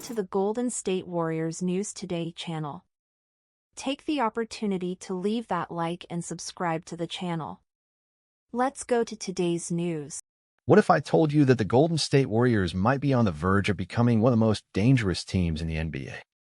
to the Golden State Warriors News Today channel. Take the opportunity to leave that like and subscribe to the channel. Let's go to today's news. What if I told you that the Golden State Warriors might be on the verge of becoming one of the most dangerous teams in the NBA?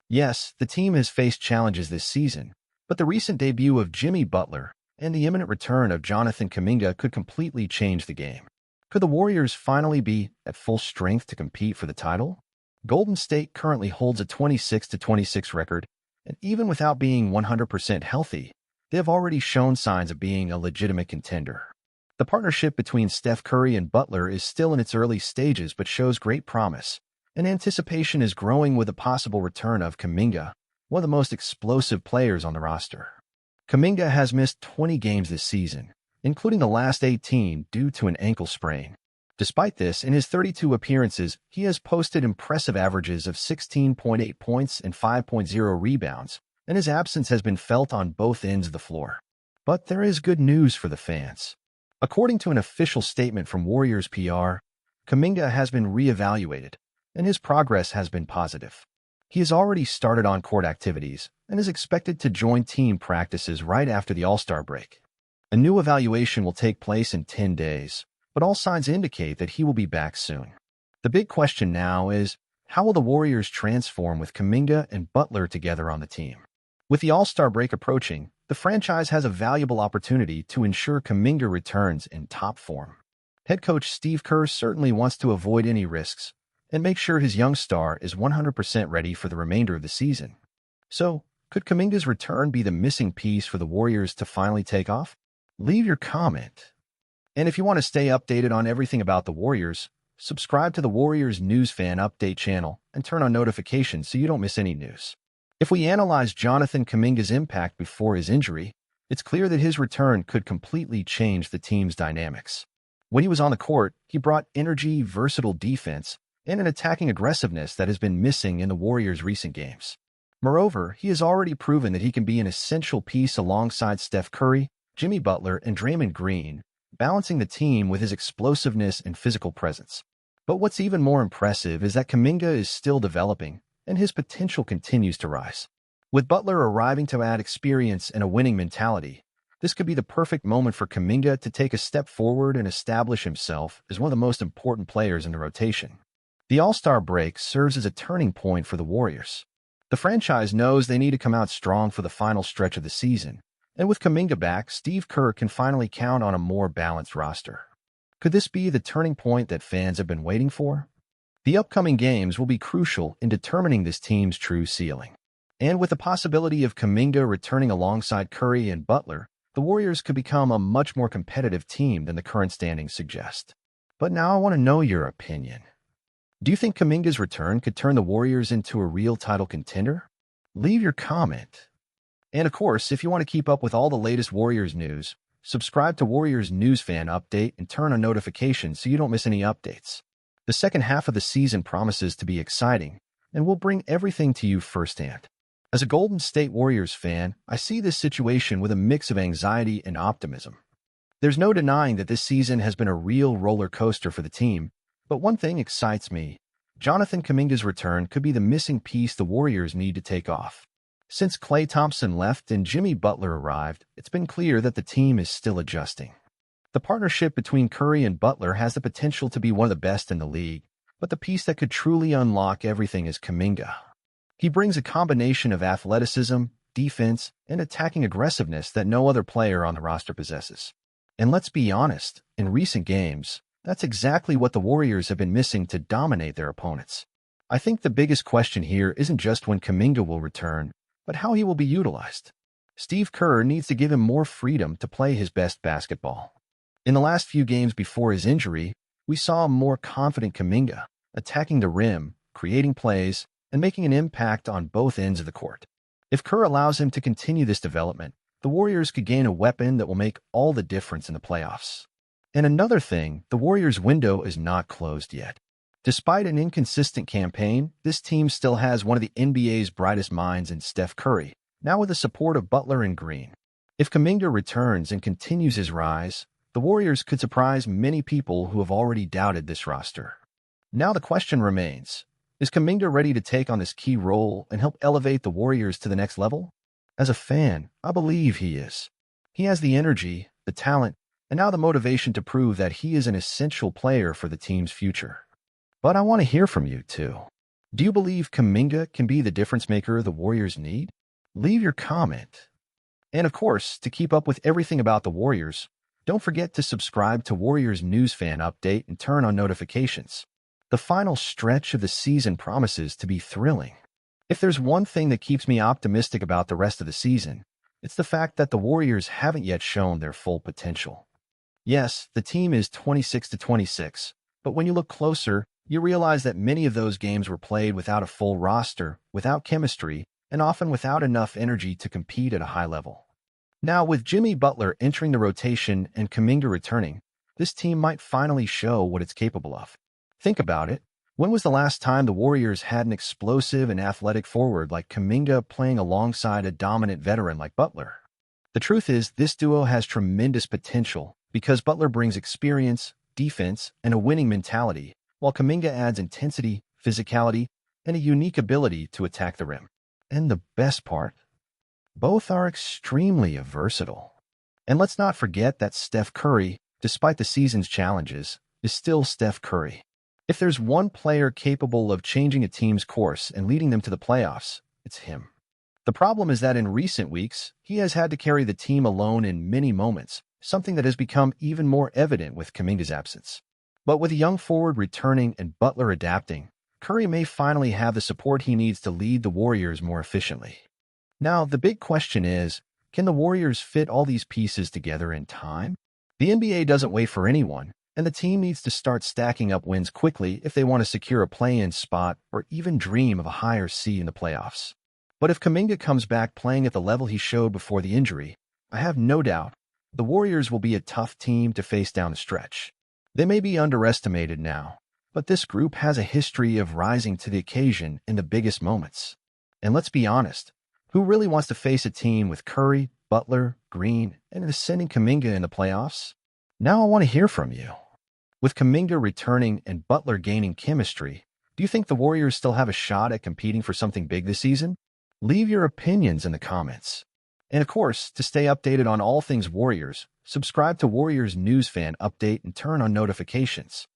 Yes, the team has faced challenges this season, but the recent debut of Jimmy Butler and the imminent return of Jonathan Kuminga could completely change the game. Could the Warriors finally be at full strength to compete for the title? Golden State currently holds a 26-26 record, and even without being 100% healthy, they have already shown signs of being a legitimate contender. The partnership between Steph Curry and Butler is still in its early stages but shows great promise, and anticipation is growing with the possible return of Kuminga, one of the most explosive players on the roster. Kuminga has missed 20 games this season, including the last 18 due to an ankle sprain. Despite this, in his 32 appearances, he has posted impressive averages of 16.8 points and 5.0 rebounds, and his absence has been felt on both ends of the floor. But there is good news for the fans. According to an official statement from Warriors PR, Kuminga has been reevaluated, and his progress has been positive. He has already started on-court activities and is expected to join team practices right after the All-Star break. A new evaluation will take place in 10 days, but all signs indicate that he will be back soon. The big question now is, how will the Warriors transform with Kuminga and Butler together on the team? With the All-Star break approaching, the franchise has a valuable opportunity to ensure Kuminga returns in top form. Head coach Steve Kerr certainly wants to avoid any risks and make sure his young star is 100% ready for the remainder of the season. So, could Kuminga's return be the missing piece for the Warriors to finally take off? Leave your comment. And if you want to stay updated on everything about the Warriors, subscribe to the Warriors News Fan Update channel and turn on notifications so you don't miss any news. If we analyze Jonathan Kuminga's impact before his injury, it's clear that his return could completely change the team's dynamics. When he was on the court, he brought energy, versatile defense, and an attacking aggressiveness that has been missing in the Warriors' recent games. Moreover, he has already proven that he can be an essential piece alongside Steph Curry, Jimmy Butler, and Draymond Green, balancing the team with his explosiveness and physical presence. But what's even more impressive is that Kuminga is still developing, and his potential continues to rise. With Butler arriving to add experience and a winning mentality, this could be the perfect moment for Kuminga to take a step forward and establish himself as one of the most important players in the rotation. The All-Star break serves as a turning point for the Warriors. The franchise knows they need to come out strong for the final stretch of the season, and with Kuminga back, Steve Kerr can finally count on a more balanced roster. Could this be the turning point that fans have been waiting for? The upcoming games will be crucial in determining this team's true ceiling. And with the possibility of Kuminga returning alongside Curry and Butler, the Warriors could become a much more competitive team than the current standings suggest. But now I want to know your opinion. Do you think Kuminga's return could turn the Warriors into a real title contender? Leave your comment. And of course, if you want to keep up with all the latest Warriors news, subscribe to Warriors News Fan Update and turn on notifications so you don't miss any updates. The second half of the season promises to be exciting, and we'll bring everything to you firsthand. As a Golden State Warriors fan, I see this situation with a mix of anxiety and optimism. There's no denying that this season has been a real roller coaster for the team, but one thing excites me. Jonathan Kuminga's return could be the missing piece the Warriors need to take off. Since Klay Thompson left and Jimmy Butler arrived, it's been clear that the team is still adjusting. The partnership between Curry and Butler has the potential to be one of the best in the league, but the piece that could truly unlock everything is Kuminga. He brings a combination of athleticism, defense, and attacking aggressiveness that no other player on the roster possesses. And let's be honest, in recent games, that's exactly what the Warriors have been missing to dominate their opponents. I think the biggest question here isn't just when Kuminga will return, but how he will be utilized. Steve Kerr needs to give him more freedom to play his best basketball. In the last few games before his injury, we saw a more confident Kuminga, attacking the rim, creating plays, and making an impact on both ends of the court. If Kerr allows him to continue this development, the Warriors could gain a weapon that will make all the difference in the playoffs. And another thing, the Warriors' window is not closed yet. Despite an inconsistent campaign, this team still has one of the NBA's brightest minds in Steph Curry, now with the support of Butler and Green. If Kuminga returns and continues his rise, the Warriors could surprise many people who have already doubted this roster. Now the question remains, Is Kuminga ready to take on this key role and help elevate the Warriors to the next level? As a fan, I believe he is. He has the energy, the talent, and now the motivation to prove that he is an essential player for the team's future. But I want to hear from you, too. Do you believe Kuminga can be the difference maker the Warriors need? Leave your comment. And of course, to keep up with everything about the Warriors, don't forget to subscribe to Warriors News Fan Update and turn on notifications. The final stretch of the season promises to be thrilling. If there's one thing that keeps me optimistic about the rest of the season, it's the fact that the Warriors haven't yet shown their full potential. Yes, the team is 26-26, but when you look closer, you realize that many of those games were played without a full roster, without chemistry, and often without enough energy to compete at a high level. Now, with Jimmy Butler entering the rotation and Kuminga returning, this team might finally show what it's capable of. Think about it. When was the last time the Warriors had an explosive and athletic forward like Kuminga playing alongside a dominant veteran like Butler? The truth is, this duo has tremendous potential because Butler brings experience, defense, and a winning mentality, while Kuminga adds intensity, physicality, and a unique ability to attack the rim. And the best part, both are extremely versatile. And let's not forget that Steph Curry, despite the season's challenges, is still Steph Curry. If there's one player capable of changing a team's course and leading them to the playoffs, it's him. The problem is that in recent weeks, he has had to carry the team alone in many moments, something that has become even more evident with Kuminga's absence. But with a young forward returning and Butler adapting, Curry may finally have the support he needs to lead the Warriors more efficiently. Now, the big question is, can the Warriors fit all these pieces together in time? The NBA doesn't wait for anyone, and the team needs to start stacking up wins quickly if they want to secure a play-in spot or even dream of a higher seed in the playoffs. But if Kuminga comes back playing at the level he showed before the injury, I have no doubt the Warriors will be a tough team to face down the stretch. They may be underestimated now, but this group has a history of rising to the occasion in the biggest moments. And let's be honest, who really wants to face a team with Curry, Butler, Green, and an ascending Kuminga in the playoffs? Now I want to hear from you. With Kuminga returning and Butler gaining chemistry, do you think the Warriors still have a shot at competing for something big this season? Leave your opinions in the comments. And of course, to stay updated on all things Warriors, subscribe to Warriors News Fan Update and turn on notifications.